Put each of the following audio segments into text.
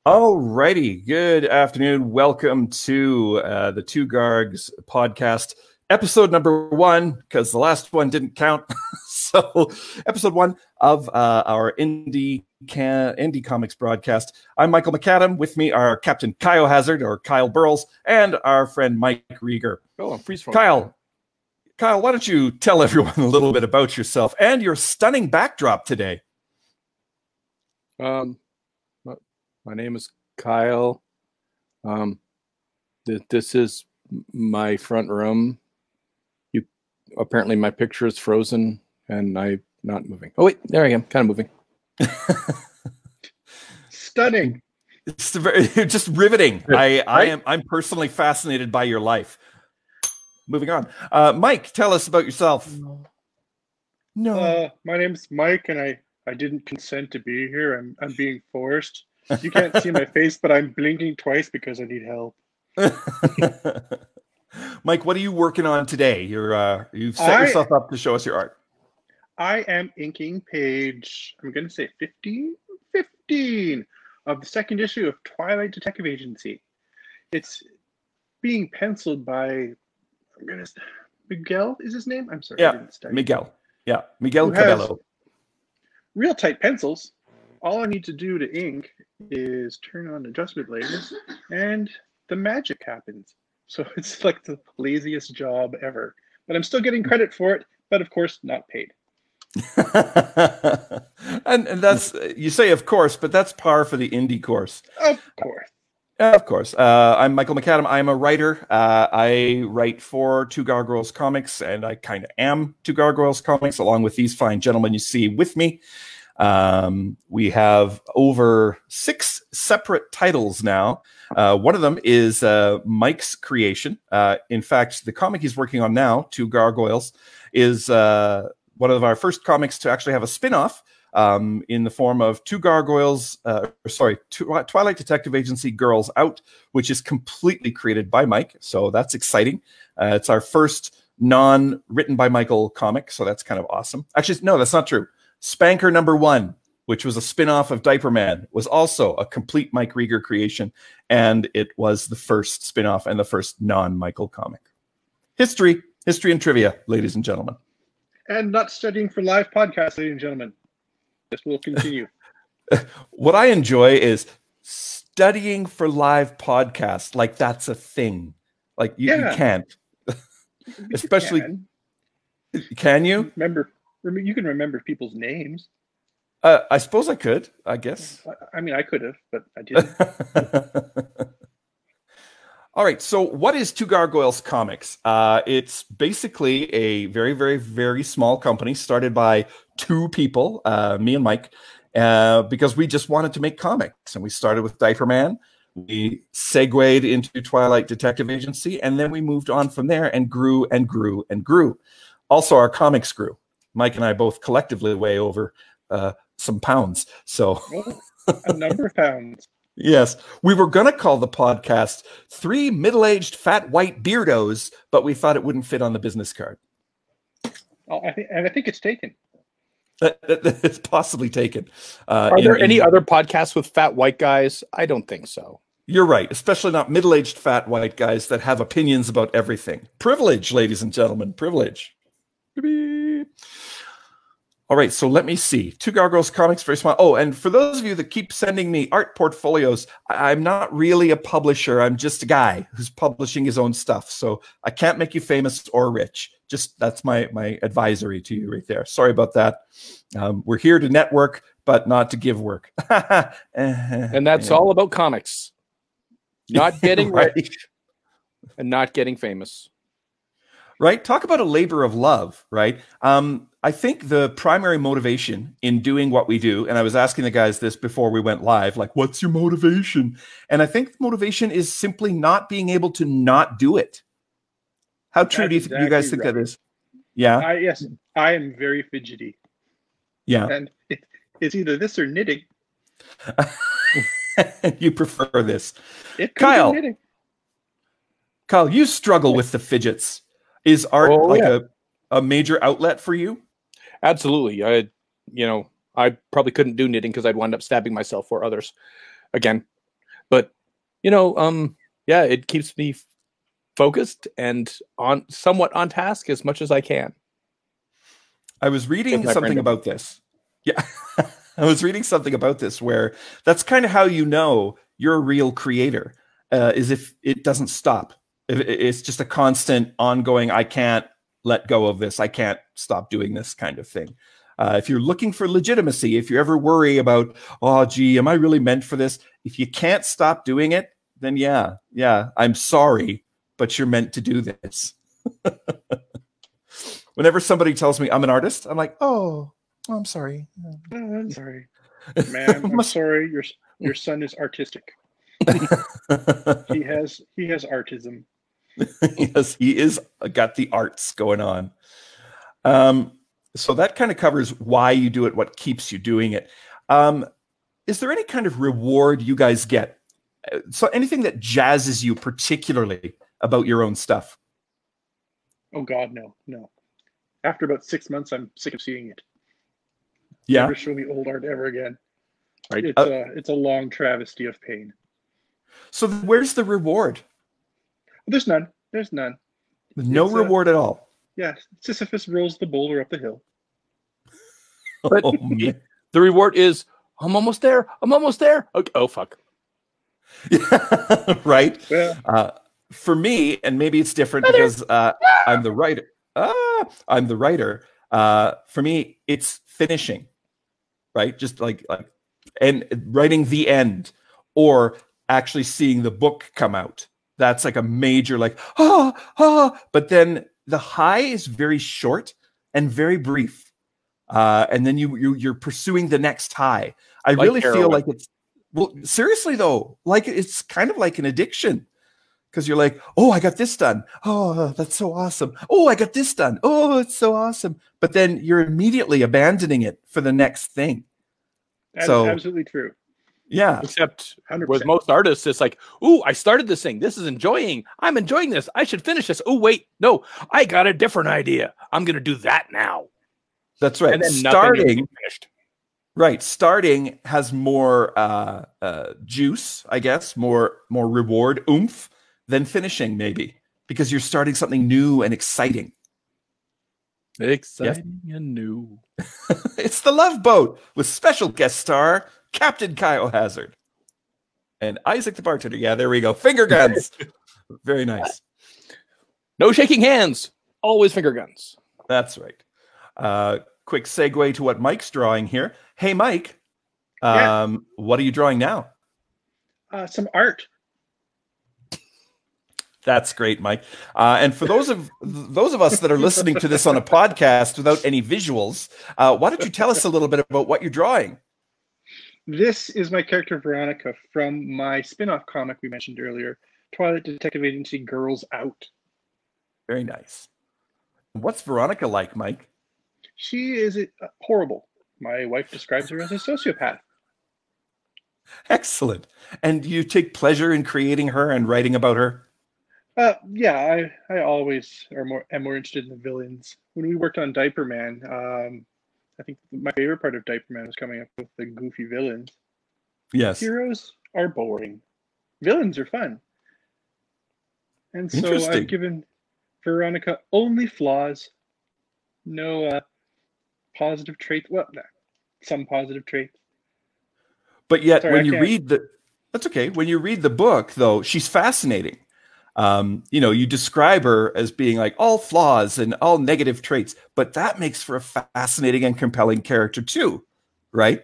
Alrighty, good afternoon. Welcome to the Two Gargs podcast, episode number 1, because the last one didn't count. So, episode 1 of our indie comics broadcast. I'm Michael McAdam. With me are Captain Kyle Hazard, or Kyle Burles, and our friend Mike Rieger. Oh, I'm freeze Kyle, why don't you tell everyone a little bit about yourself and your stunning backdrop today? My name is Kyle. This is my front room. Apparently my picture is frozen and I'm not moving. Oh wait, there I am, kind of moving. Stunning. It's just riveting. I'm personally fascinated by your life. Moving on. Mike, tell us about yourself. No. My name's Mike, and I didn't consent to be here. I'm being forced. You can't see my face, but I'm blinking twice because I need help. Mike, what are you working on today? You've set yourself up to show us your art. I am inking page, I'm going to say 15 of the second issue of Twilight Detective Agency. It's being penciled by, Miguel is his name? I'm sorry. Yeah, Miguel. Yeah, Miguel Cabello. Real tight pencils. All I need to do to ink is turn on adjustment layers and the magic happens. So it's like the laziest job ever. But I'm still getting credit for it, but of course not paid. and that's, you say of course, but that's par for the indie course. Of course. Of course. I'm Michael McAdam. I'm a writer. I write for Two Gargoyles Comics, and I kind of am Two Gargoyles Comics, along with these fine gentlemen you see with me. We have over 6 separate titles now. One of them is Mike's creation. In fact, the comic he's working on now, Two Gargoyles, is one of our first comics to actually have a spin-off in the form of Two Gargoyles, Twilight Detective Agency Girls Out, which is completely created by Mike. So that's exciting. It's our first non-written by Michael comic, so that's kind of awesome. Actually, no, that's not true. Spanker number 1, which was a spin-off of Diaper Man, was also a complete Mike Rieger creation, and it was the first spin-off and the first non-Michael comic. History and trivia, ladies and gentlemen. And not studying for live podcasts, ladies and gentlemen. This will continue. What I enjoy is studying for live podcasts, like that's a thing. Like you can't. Especially, can you? You can remember people's names. I suppose I could, I guess. I mean, I could have, but I didn't. All right, so what is Two Gargoyles Comics? It's basically a very, very, very small company started by 2 people, me and Mike, because we just wanted to make comics. And we started with Diaper Man. We segued into Twilight Detective Agency, and then we moved on from there and grew and grew and grew. Also, our comics grew. Mike and I both collectively weigh over some pounds. So a number of pounds. Yes. We were going to call the podcast 3 Middle-Aged Fat White Beardos, but we thought it wouldn't fit on the business card. Oh, I think it's taken. It's possibly taken. Are there any other podcasts with fat white guys? I don't think so. You're right, especially not middle-aged fat white guys that have opinions about everything. Privilege, ladies and gentlemen, privilege. All right, so let me see. Two Gargoyles Comics, very small. Oh, and for those of you that keep sending me art portfolios, I'm not really a publisher. I'm just a guy who's publishing his own stuff. So I can't make you famous or rich. Just that's my advisory to you right there. Sorry about that. We're here to network, but not to give work. And that's all about comics. Not getting rich and not getting famous. Right? Talk about a labor of love, right? I think the primary motivation in doing what we do, and I was asking the guys this before we went live, like, what's your motivation? And I think the motivation is simply not being able to not do it. How true do you guys think that is? Yeah? Yes, I am very fidgety. Yeah. And it's either this or knitting. You prefer this. Kyle, you struggle with the fidgets. Is art a major outlet for you? Absolutely. I probably couldn't do knitting because I'd wind up stabbing myself or others. Again, But yeah, it keeps me focused and somewhat on task as much as I can. I was reading something about this. Yeah. I was reading something about this where that's kind of how you know you're a real creator, is if it doesn't stop. If it's just a constant ongoing, I can't let go of this, I can't stop doing this kind of thing. If you're looking for legitimacy, if you ever worry about, oh, gee, am I really meant for this? If you can't stop doing it, then yeah, I'm sorry, but you're meant to do this. Whenever somebody tells me I'm an artist, I'm like, oh, I'm sorry. Oh, I'm sorry. Man, I'm sorry. Your son is artistic. he has artism. Yes, he is got the arts going on. So that kind of covers why you do it, what keeps you doing it. Is there any kind of reward you guys get? So anything that jazzes you particularly about your own stuff? Oh God, no. After about 6 months, I'm sick of seeing it. Yeah. Never show me old art ever again. Right. It's a long travesty of pain. So where's the reward? There's none. There's none. No reward at all. Yeah, Sisyphus rolls the boulder up the hill. But the reward is, I'm almost there. I'm almost there. Okay. Oh, fuck. Right? Yeah. For me, and maybe it's different because I'm the writer. I'm the writer. For me, it's finishing, right? Just like and writing the end, or actually seeing the book come out. That's like a major but then the high is very short and very brief. And then you're pursuing the next high. I really feel like it's, well, seriously though, like it's kind of like an addiction, because you're like, oh, I got this done. Oh, that's so awesome. Oh, I got this done. Oh, it's so awesome. But then you're immediately abandoning it for the next thing. That's so absolutely true. Yeah. Except 100%. with most artists, it's like, ooh, I started this thing. I'm enjoying this. I should finish this. Oh, wait, no, I got a different idea. I'm going to do that now. That's right. And then starting finished. Right. Starting has more juice, I guess, more reward, oomph, than finishing, maybe, because you're starting something new and exciting. Exciting and new. It's The Love Boat with special guest star Captain Kyle Hazard and Isaac the bartender. Yeah, there we go. Finger guns. Very nice. No shaking hands. Always finger guns. That's right. Quick segue to what Mike's drawing here. Hey, Mike, what are you drawing now? Some art. That's great, Mike. And for those of us that are listening to this on a podcast without any visuals, why don't you tell us a little bit about what you're drawing? This is my character Veronica from my spin-off comic we mentioned earlier, Twilight Detective Agency Girls Out. Very nice. What's Veronica like, Mike? She is horrible. My wife describes her as a sociopath. Excellent. And you take pleasure in creating her and writing about her? Yeah, I always am more interested in the villains. When we worked on Diaper Man, I think my favorite part of Diaper Man was coming up with the goofy villains. Yes. Heroes are boring. Villains are fun. And so I've given Veronica only flaws, no positive traits. Well, no, some positive traits. But yet, when you read that's okay. When you read the book, though, she's fascinating. You describe her as being like all flaws and all negative traits, but that makes for a fascinating and compelling character too, right?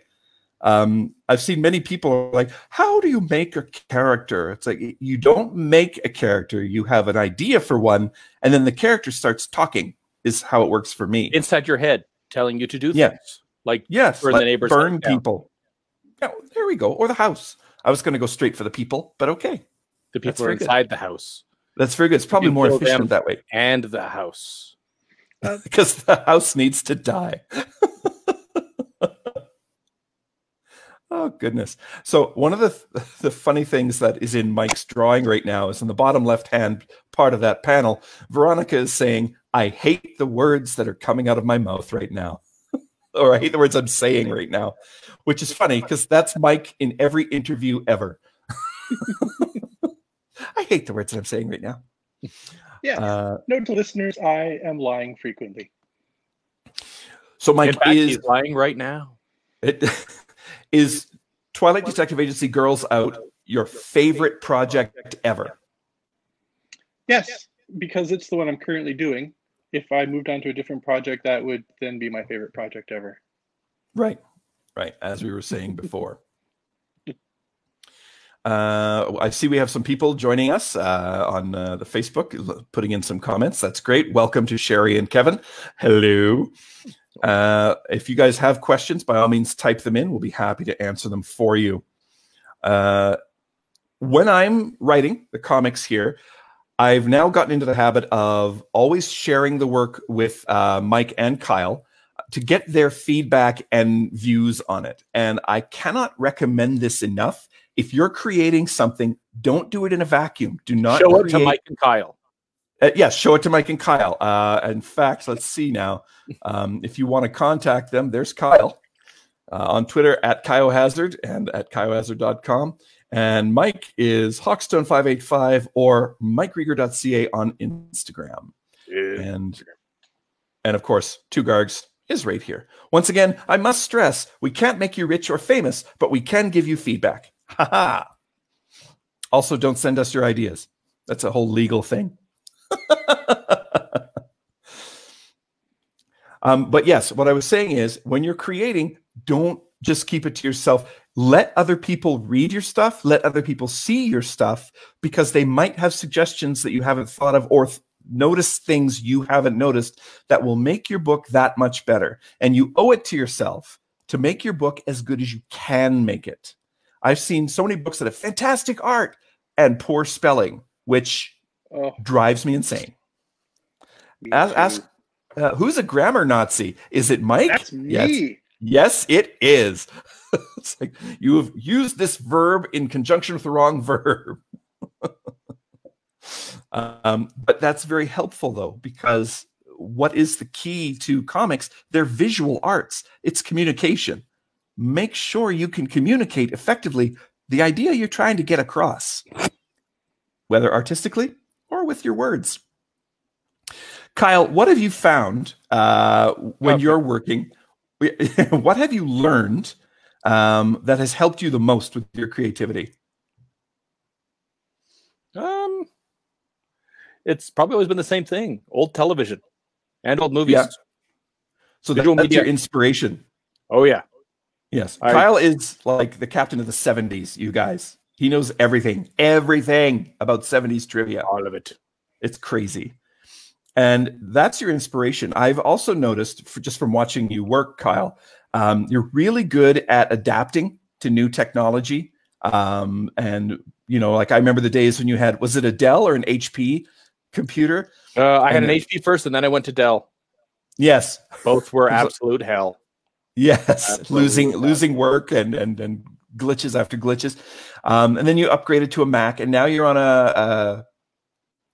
I've seen many people like, how do you make a character? It's like, you don't make a character, you have an idea for one, and then the character starts talking, is how it works for me. Inside your head, telling you to do things. Like, burn the neighbors, burn people. Yeah, there we go. Or the house. I was going to go straight for the people, but okay. The people are inside the house. That's very good. It's probably more efficient that way. And the house. Because the house needs to die. Oh, goodness. So one of the funny things that is in Mike's drawing right now is in the bottom left-hand part of that panel, Veronica is saying, I hate the words that are coming out of my mouth right now. Or I hate the words I'm saying right now, which is funny because that's Mike in every interview ever. I hate the words that I'm saying right now. Yeah. Note to listeners, I am lying frequently. So Mike, in fact, he's lying right now. Is Twilight Detective Agency Girls Out your favorite project ever? Yes, because it's the one I'm currently doing. If I moved on to a different project, that would then be my favorite project ever. Right. As we were saying before. I see we have some people joining us on the Facebook, putting in some comments. That's great. Welcome to Sherry and Kevin. Hello. If you guys have questions, by all means, type them in. We'll be happy to answer them for you. When I'm writing the comics here, I've now gotten into the habit of always sharing the work with Mike and Kyle to get their feedback and views on it. And I cannot recommend this enough. If you're creating something, don't do it in a vacuum. Do not show it to Mike and Kyle. Yes, show it to Mike and Kyle. In fact, let's see now. If you want to contact them, there's Kyle on Twitter at KyoHazard and at KyoHazard.com. And Mike is Hawkstone585 or MikeRieger.ca on Instagram. Yeah. And of course, Two Gargs is right here. Once again, I must stress, we can't make you rich or famous, but we can give you feedback. Ha ha. Also, don't send us your ideas. That's a whole legal thing. But yes, what I was saying is when you're creating, don't just keep it to yourself. Let other people read your stuff. Let other people see your stuff because they might have suggestions that you haven't thought of or notice things you haven't noticed that will make your book that much better. And you owe it to yourself to make your book as good as you can make it. I've seen so many books that have fantastic art and poor spelling, which drives me insane. Ask who's a grammar Nazi? Is it Mike? That's me. Yes, it is. It's like you have used this verb in conjunction with the wrong verb. But that's very helpful, though, because what is the key to comics? They're visual arts. It's communication. Make sure you can communicate effectively the idea you're trying to get across, whether artistically or with your words. Kyle, what have you found when you're working? What have you learned that has helped you the most with your creativity? It's probably always been the same thing. Old television and old movies. Yeah. So that's your inspiration. Oh, yeah. Yes. Kyle is like the captain of the 70s, you guys. He knows everything about 70s trivia. All of it. It's crazy. And that's your inspiration. I've also noticed, just from watching you work, Kyle, you're really good at adapting to new technology. And, you know, like I remember the days when you had, was it a Dell or an HP computer? I had an HP first, and then I went to Dell. Yes. Both were absolute hell. Yes. Losing work and glitches after glitches. And then you upgraded to a Mac, and now you're on a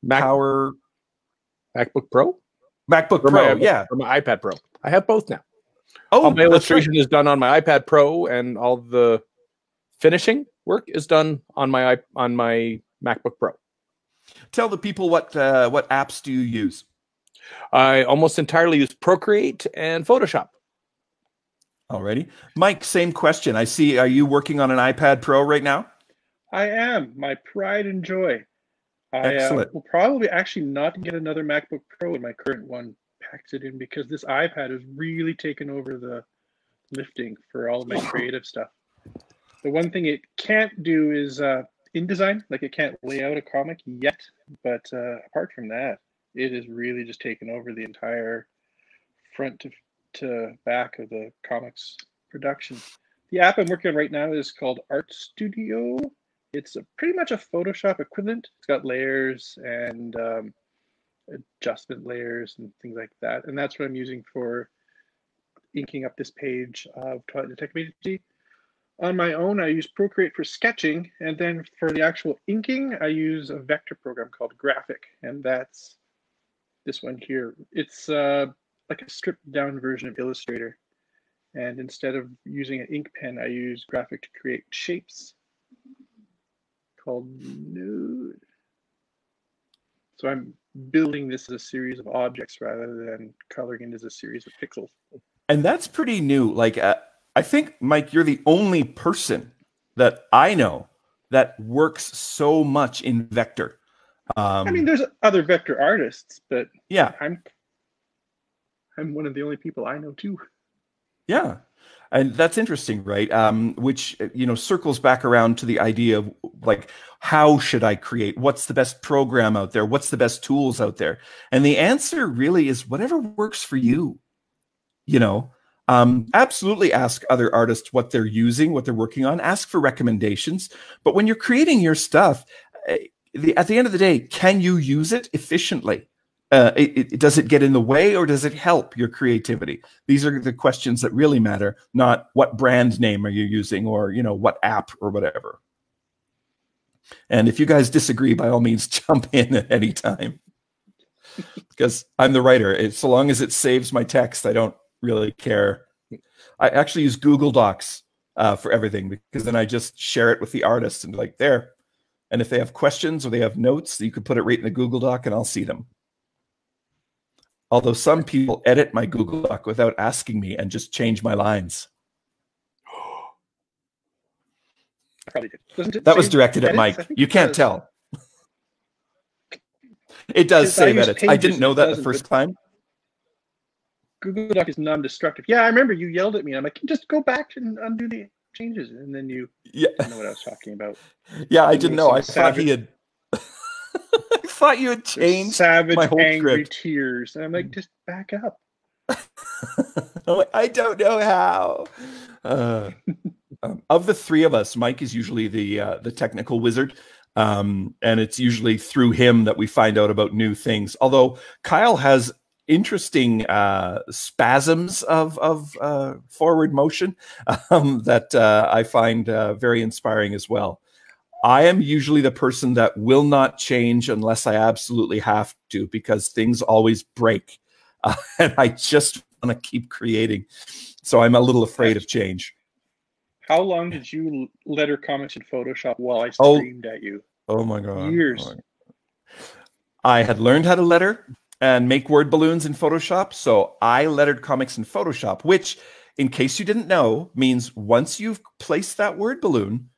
MacBook Pro? MacBook Pro, yeah. Or my iPad Pro. I have both now. Oh, all my illustration is done on my iPad Pro, and all the finishing work is done on my MacBook Pro. Tell the people what apps do you use? I almost entirely use Procreate and Photoshop. Alrighty. Mike, same question. I see, are you working on an iPad Pro right now? I am. My pride and joy. Excellent. I will probably actually not get another MacBook Pro when my current one packs it in because this iPad has really taken over the lifting for all of my creative stuff. The one thing it can't do is InDesign, like it can't lay out a comic yet. But apart from that, it has really just taken over the entire front to back of the comics production. The app I'm working on right now is called Art Studio. It's pretty much a Photoshop equivalent. It's got layers and adjustment layers and things like that. And that's what I'm using for inking up this page of Twilight Detective Agency. On my own, I use Procreate for sketching. And then for the actual inking, I use a vector program called Graphic. And that's this one here. It's like a stripped down version of Illustrator. And instead of using an ink pen, I use Graphic to create shapes. called nude. So I'm building this as a series of objects rather than coloring it as a series of pixels. And that's pretty new. Like, I think, Mike, you're the only person that I know that works so much in vector. I mean, there's other vector artists, but yeah, I'm one of the only people I know too. Yeah. And that's interesting, right? Which, circles back around to the idea of like, how should I create? What's the best program out there? What's the best tools out there? And the answer really is whatever works for you. Absolutely ask other artists what they're using, what they're working on, ask for recommendations. But when you're creating your stuff, at the end of the day, can you use it efficiently? Does it get in the way or does it help your creativity? These are the questions that really matter, not what brand name are you using or, what app or whatever. And if you guys disagree, by all means, jump in at any time. Because I'm the writer. So long as it saves my text, I don't really care. I actually use Google Docs for everything, because then I just share it with the artist and like there. And if they have questions or they have notes, you can put it right in the Google Doc and I'll see them. Although some people edit my Google Doc without asking me and just change my lines. Probably did. That was directed at Mike. You can't tell. It does save edits. I didn't know that the first time. Google Doc is non-destructive. Yeah, I remember you yelled at me. I'm like, just go back and undo the changes. And then you didn't know what I was talking about. Yeah, I didn't know. I thought he had... I thought you had changed savage, my whole angry script. Tears. And I'm like, just back up. I don't know how. Of the three of us, Mike is usually the technical wizard. And it's usually through him that we find out about new things. Although Kyle has interesting spasms of forward motion that I find very inspiring as well. I am usually the person that will not change unless I absolutely have to, because things always break. And I just want to keep creating. So I'm a little afraid of change. How long did you letter comics in Photoshop while I streamed at you? Oh my God. Years. Oh my God. I had learned how to letter and make word balloons in Photoshop. So I lettered comics in Photoshop, which, in case you didn't know, means once you've placed that word balloon,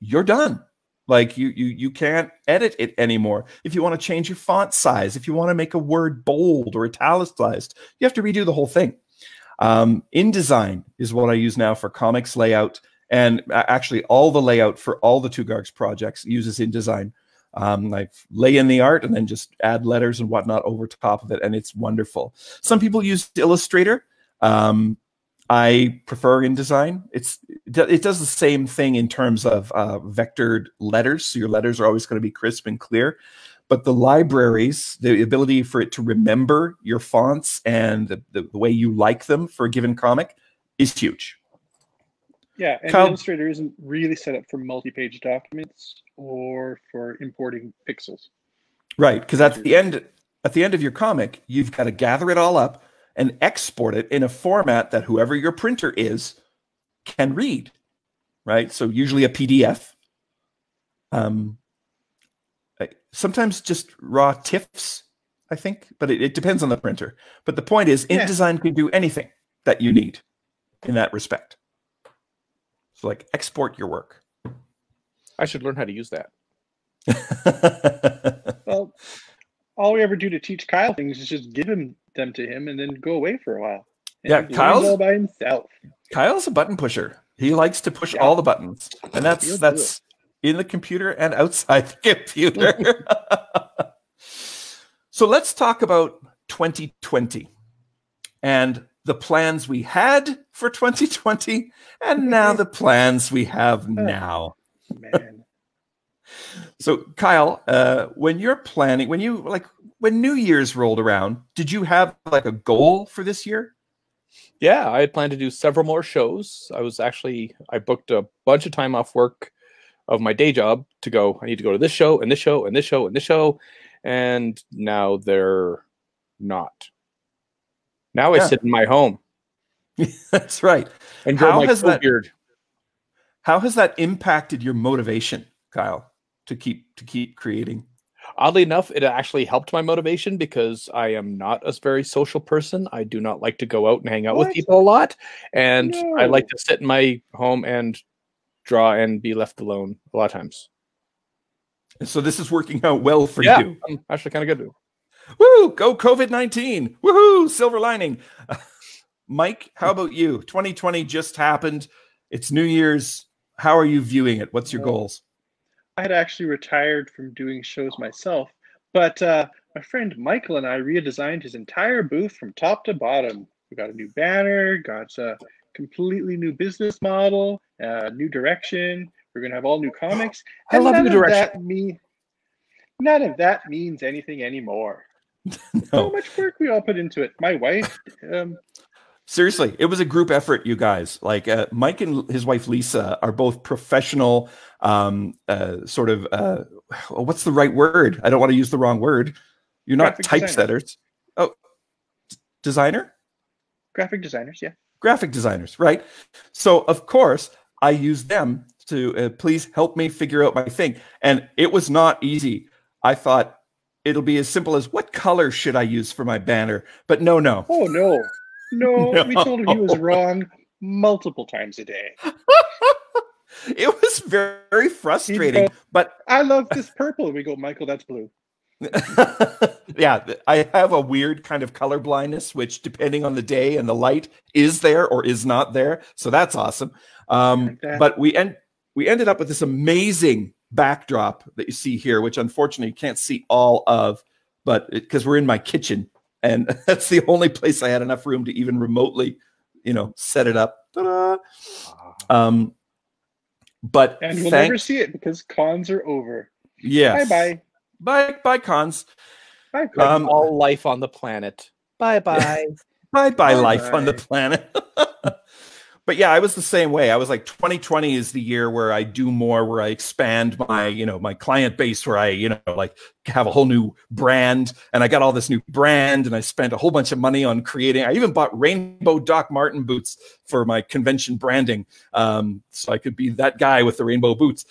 you're done. Like you can't edit it anymore. If you want to change your font size, if you want to make a word bold or italicized, you have to redo the whole thing. InDesign is what I use now for comics layout, and actually all the layout for all the Tugargs projects uses InDesign. I lay in the art and then just add letters and whatnot over top of it, and it's wonderful. Some people use Illustrator. I prefer InDesign. It does the same thing in terms of vectored letters. So your letters are always going to be crisp and clear. But the libraries, the ability for it to remember your fonts and the way you like them for a given comic is huge. Yeah, and Illustrator isn't really set up for multi-page documents or for importing pixels. Right, because at the end of your comic, you've got to gather it all up and export it in a format that whoever your printer is can read, right? So usually a PDF. Sometimes just raw TIFFs, I think, but it depends on the printer. But the point is, InDesign can do anything that you need in that respect. So like export your work. I should learn how to use that. Well, all we ever do to teach Kyle things is just give them to him and then go away for a while. And yeah, Kyle's all by himself. Kyle's a button pusher. He likes to push all the buttons, and that's in the computer and outside the computer. So let's talk about 2020 and the plans we had for 2020, and now the plans we have now. Man. So Kyle, when you're planning, when New Year's rolled around, did you have like a goal for this year? Yeah, I had planned to do several more shows. I booked a bunch of time off work of my day job to go. I need to go to this show and this show and this show and this show. And now they're not. Now I sit in my home. That's right. And grow my beard. How has that impacted your motivation, Kyle? to keep creating? Oddly enough, it actually helped my motivation because I am not a very social person. I do not like to go out and hang out with What? people a lot, and I No. like to sit in my home and draw and be left alone a lot of times. So this is working out well for Yeah, you. I'm actually kind of good. Woo! Go COVID-19! Woohoo! Silver lining. Mike, how about you? 2020 just happened. It's New Year's. How are you viewing it? What's your goals? I had actually retired from doing shows myself, but my friend Michael and I redesigned his entire booth from top to bottom. We got a new banner, got a completely new business model, new direction. We're gonna have all new comics. I love new direction. None of that means anything anymore. So much work we all put into it. My wife. Seriously, it was a group effort, you guys. Like Mike and his wife Lisa are both professional, what's the right word? I don't want to use the wrong word. You're not typesetters. Oh, designer? Graphic designers, yeah. Graphic designers, right? So, of course, I used them to please help me figure out my thing. And it was not easy. I thought it'll be as simple as, what color should I use for my banner? But no. Oh, no. No, we told him he was wrong multiple times a day. It was very frustrating. But I love this purple. We go, Michael, that's blue. Yeah, I have a weird kind of color blindness, which depending on the day and the light is there or is not there. So that's awesome. But we ended up with this amazing backdrop that you see here, which unfortunately you can't see all of, but because we're in my kitchen. And that's the only place I had enough room to even remotely, set it up. Ta-da! But and we'll never see it because cons are over. Yes. Bye cons. Bye. All life on the planet. Bye. Bye life on the planet. But yeah, I was the same way. I was like, 2020 is the year where I do more, where I expand my, my client base, where I, like have a whole new brand, and I got all this new brand, and I spent a whole bunch of money on creating. I even bought rainbow Doc Marten boots for my convention branding, so I could be that guy with the rainbow boots.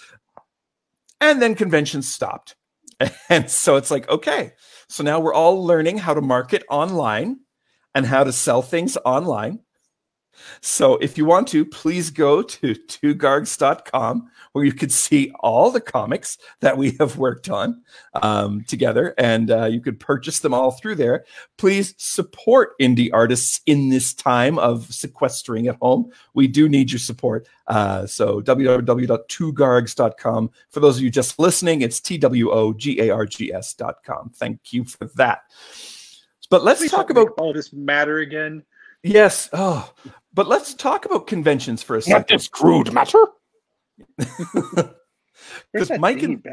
And then conventions stopped, and so it's like, okay, so now we're all learning how to market online and how to sell things online. So if you want to, please go to twogargs.com, where you can see all the comics that we have worked on together, and you could purchase them all through there. Please support indie artists in this time of sequestering at home. We do need your support. So www.twogargs.com. For those of you just listening, it's TWOGARGS.com. Thank you for that. But let's talk about all this matter again. Yes. Oh, but let's talk about conventions for a second. Not this crude matter. Because Mike and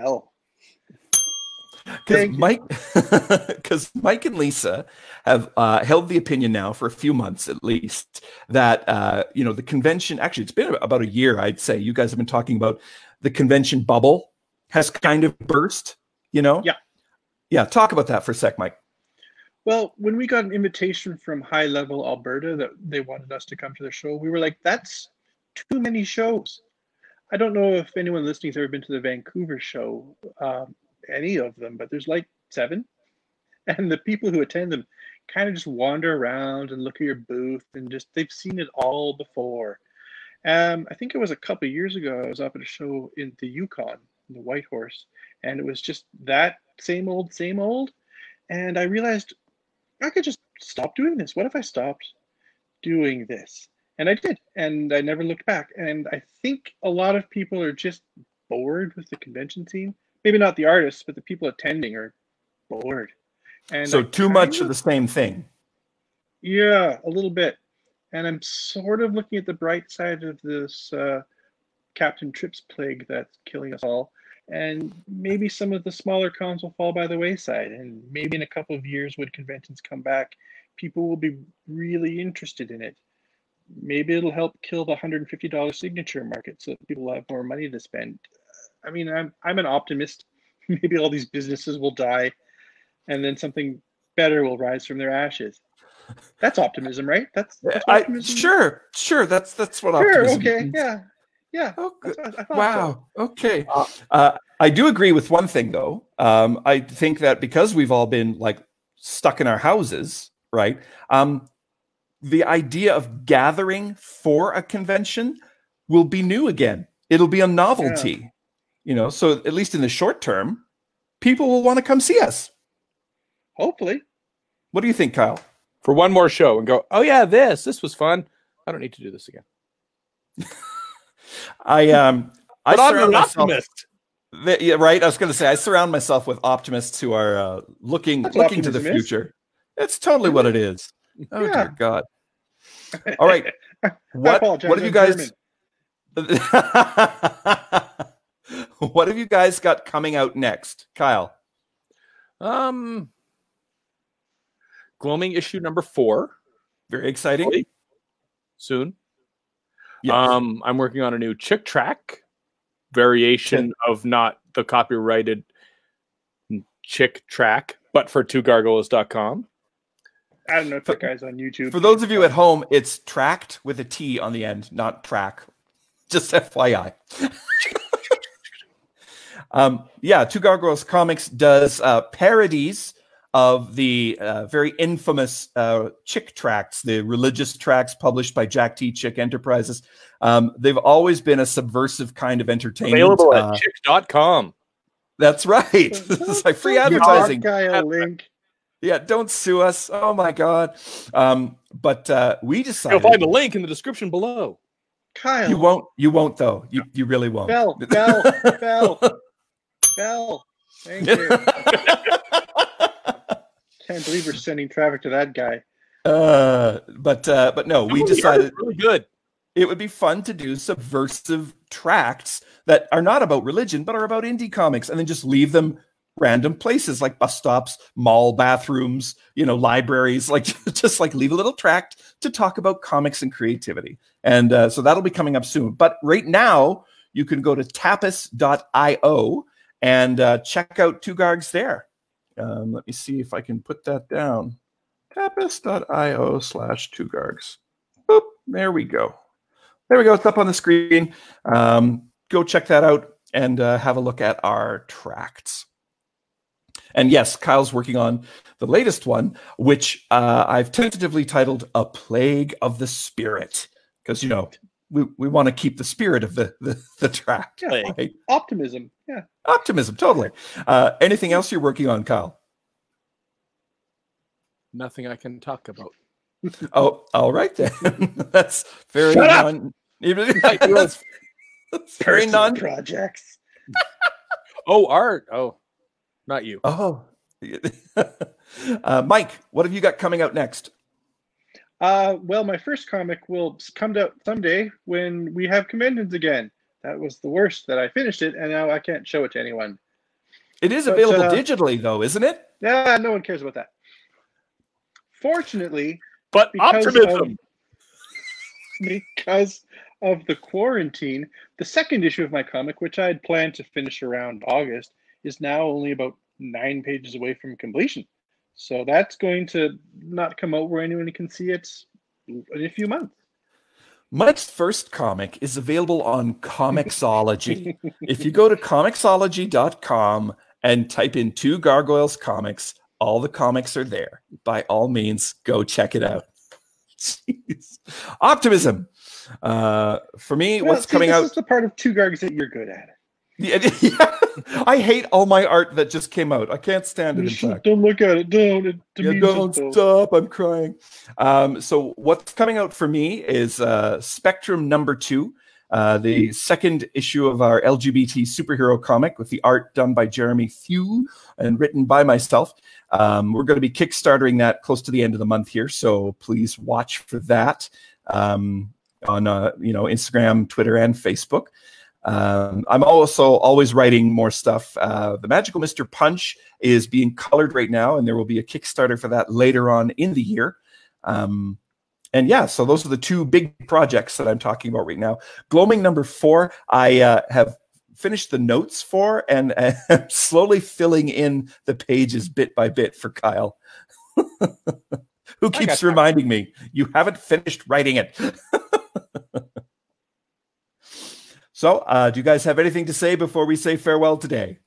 Mike and Lisa have held the opinion now for a few months at least that the convention, actually it's been about a year, I'd say. You guys have been talking about the convention bubble has kind of burst. Yeah. Talk about that for a sec, Mike. Well, when we got an invitation from High Level Alberta that they wanted us to come to their show, we were like, that's too many shows. I don't know if anyone listening has ever been to the Vancouver show, any of them, but there's like 7. And the people who attend them kind of just wander around and look at your booth and just, they've seen it all before. I think it was a couple of years ago, I was up at a show in the Yukon, in the Whitehorse, and it was just that same old. And I realized, I could just stop doing this. What if I stopped doing this? And I did, and I never looked back. And I think a lot of people are just bored with the convention scene. Maybe not the artists, but the people attending are bored. And so too much of the same thing. Yeah, a little bit. And I'm sort of looking at the bright side of this Captain Trips plague that's killing us all. And maybe some of the smaller cons will fall by the wayside. And maybe in a couple of years, when conventions come back, people will be really interested in it. Maybe it'll help kill the $150 signature market so that people will have more money to spend. I mean, I'm an optimist. Maybe all these businesses will die and then something better will rise from their ashes. That's optimism, right? That's optimism. Sure. That's what optimism okay, means. yeah. Yeah. Oh, good. I thought Wow. Okay. I do agree with one thing, though. I think that because we've all been like stuck in our houses, right? The idea of gathering for a convention will be new again. It'll be a novelty, you know. So at least in the short term, people will want to come see us. Hopefully. What do you think, Kyle? For one more show and go, oh yeah, this was fun. I don't need to do this again. I But I'm surround an myself. optimist. Yeah, right. I was going to say I surround myself with optimists who are looking That's what to the optimism is. future. It's totally what it is. Oh Yeah. dear God! All right, what apologize, have you I'm guys? What have you guys got coming out next, Kyle? Gloaming issue number 4. Very exciting. Soon. Yes. I'm working on a new Chick track variation of not the copyrighted Chick track, but for twogargoyles.com. I don't know if that guy's on YouTube. For those of you at home, it's tracked with a T on the end, not track. Just FYI. Yeah, Two Gargoyles Comics does parodies of the very infamous Chick tracts, the religious tracts published by Jack T. Chick Enterprises. They've always been a subversive kind of entertainment. Available at chick.com. That's right. This is like free advertising. Guy a link. Yeah, don't sue us. Oh my God. But we decided You'll find the link in the description below. Kyle. You won't though. You really won't. Bell. Thank you. Can't believe we're sending traffic to that guy. But no, we decided really good. it would be fun to do subversive tracts that are not about religion, but are about indie comics, and then just leave them random places like bus stops, mall bathrooms, you know, libraries, like just like leave a little tract to talk about comics and creativity. And so that'll be coming up soon. But right now, you can go to tapis.io and check out Two Gargs there. Let me see if I can put that down. Tapis.io/Two Gargs. Boop, there we go. There we go. It's up on the screen. Go check that out and have a look at our tracts. And yes, Kyle's working on the latest one, which I've tentatively titled A Plague of the Spirit. Because, you know, we want to keep the spirit of the tract. Yeah, right? Optimism. Yeah. Optimism, totally. Anything else you're working on, Kyle? Nothing I can talk about. Oh, all right then. That's very Shut up! that's very non projects. Oh, art. Oh, not you. Oh. Mike, what have you got coming out next? Well, my first comic will come out someday when we have conventions again. That was the worst that I finished it, and now I can't show it to anyone. It is available digitally, though, isn't it? Yeah, no one cares about that. Fortunately, But optimism. Because of the quarantine, the second issue of my comic, which I had planned to finish around August, is now only about 9 pages away from completion. So that's going to not come out where anyone can see it in a few months. Mike's first comic is available on Comixology. If you go to Comixology.com and type in Two Gargoyles Comics, all the comics are there. By all means, go check it out. Jeez. Optimism. For me, what's coming out? This is the part of Two Gargs that you're good at. Yeah. I hate all my art that just came out. I can't stand it, in fact. Don't look at it. Don't. Don't stop. I'm crying. So what's coming out for me is Spectrum #2, the second issue of our LGBT superhero comic with the art done by Jeremy Thew and written by myself. We're going to be kickstartering that close to the end of the month here, so please watch for that on Instagram, Twitter, and Facebook. I'm also always writing more stuff. The Magical Mr. Punch is being colored right now, and there will be a Kickstarter for that later on in the year. And yeah, so those are the two big projects that I'm talking about right now. Gloaming #4, I have finished the notes for and am slowly filling in the pages bit by bit for Kyle, who keeps reminding me, you haven't finished writing it. So, do you guys have anything to say before we say farewell today?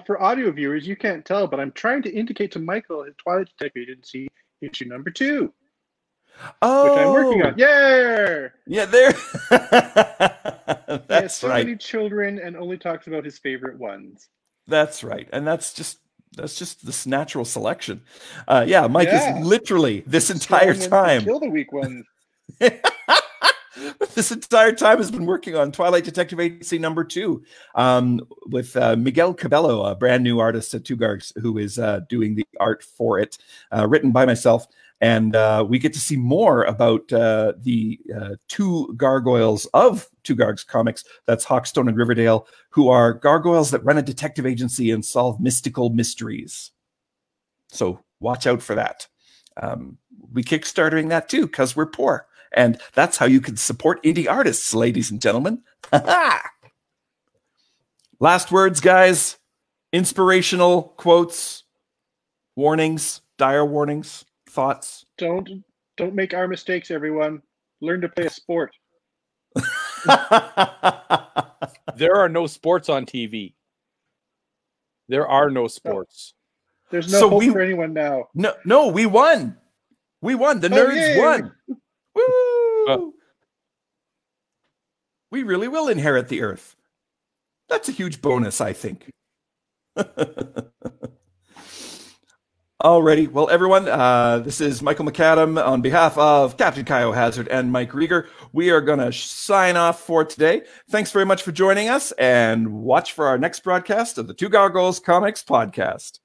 For audio viewers, you can't tell, but I'm trying to indicate to Michael that Twilight Detective Agency issue number 2. Oh, which I'm working on. Yeah, there. That's he has so right. many children and only talks about his favorite ones. That's right, and that's just this natural selection. Mike is literally this entire time kill the weak ones. This entire time has been working on Twilight Detective Agency number 2 with Miguel Cabello, a brand new artist at Two Gargs, who is doing the art for it, written by myself. And we get to see more about the two gargoyles of Two Gargs Comics. That's Hawkstone and Riverdale, who are gargoyles that run a detective agency and solve mystical mysteries. So watch out for that. We kickstartering that too, because we're poor. And that's how you can support indie artists, ladies and gentlemen. Last words, guys. Inspirational quotes, warnings, dire warnings, thoughts. Don't make our mistakes, everyone. Learn to play a sport. There are no sports on TV. There are no sports. There's no hope for anyone now. No, we won. We won. The nerds won. Woo! We really will inherit the earth. That's a huge bonus, I think. Alrighty. Well, everyone, this is Michael McAdam on behalf of Captain Kyo Hazard and Mike Rieger. We are going to sign off for today. Thanks very much for joining us, and watch for our next broadcast of the Two Gargoyles Comics podcast.